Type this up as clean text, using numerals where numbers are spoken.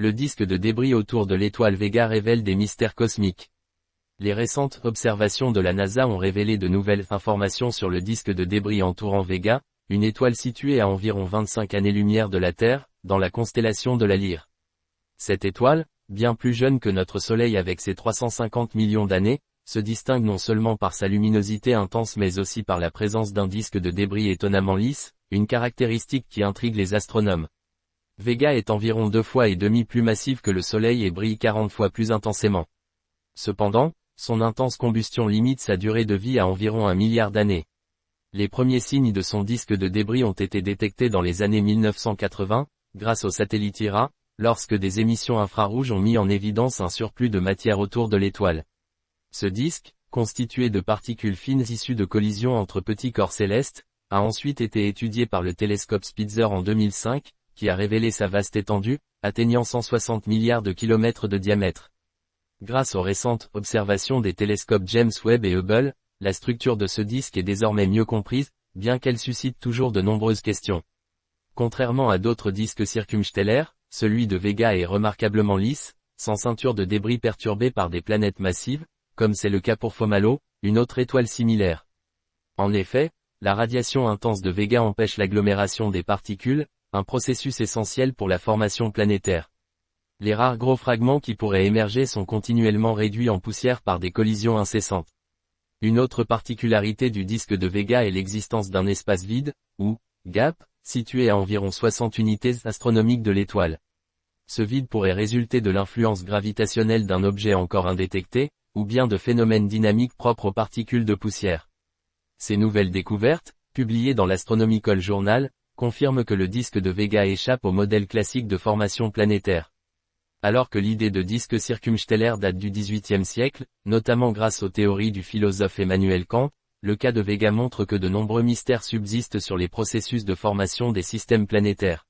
le disque de débris autour de l'étoile Vega révèle des mystères cosmiques. Les récentes observations de la NASA ont révélé de nouvelles informations sur le disque de débris entourant Vega, une étoile située à environ 25 années-lumière de la Terre, dans la constellation de la Lyre. Cette étoile, bien plus jeune que notre Soleil avec ses 350 millions d'années, se distingue non seulement par sa luminosité intense mais aussi par la présence d'un disque de débris étonnamment lisse, une caractéristique qui intrigue les astronomes. Vega est environ 2,5 fois plus massif que le Soleil et brille 40 fois plus intensément. Cependant, son intense combustion limite sa durée de vie à environ 1 milliard d'années. Les premiers signes de son disque de débris ont été détectés dans les années 1980, grâce au satellite IRA, lorsque des émissions infrarouges ont mis en évidence un surplus de matière autour de l'étoile. Ce disque, constitué de particules fines issues de collisions entre petits corps célestes, a ensuite été étudié par le télescope Spitzer en 2005, qui a révélé sa vaste étendue, atteignant 160 milliards de kilomètres de diamètre. Grâce aux récentes observations des télescopes James Webb et Hubble, la structure de ce disque est désormais mieux comprise, bien qu'elle suscite toujours de nombreuses questions. Contrairement à d'autres disques circumstellaires, celui de Vega est remarquablement lisse, sans ceinture de débris perturbés par des planètes massives, comme c'est le cas pour Fomalhaut, une autre étoile similaire. En effet, la radiation intense de Vega empêche l'agglomération des particules, un processus essentiel pour la formation planétaire. Les rares gros fragments qui pourraient émerger sont continuellement réduits en poussière par des collisions incessantes. Une autre particularité du disque de Vega est l'existence d'un espace vide, ou gap, situé à environ 60 unités astronomiques de l'étoile. Ce vide pourrait résulter de l'influence gravitationnelle d'un objet encore indétecté, ou bien de phénomènes dynamiques propres aux particules de poussière. Ces nouvelles découvertes, publiées dans l'Astronomical Journal, confirme que le disque de Vega échappe au modèle classique de formation planétaire. Alors que l'idée de disque circumstellaire date du XVIIIe siècle, notamment grâce aux théories du philosophe Emmanuel Kant, le cas de Vega montre que de nombreux mystères subsistent sur les processus de formation des systèmes planétaires.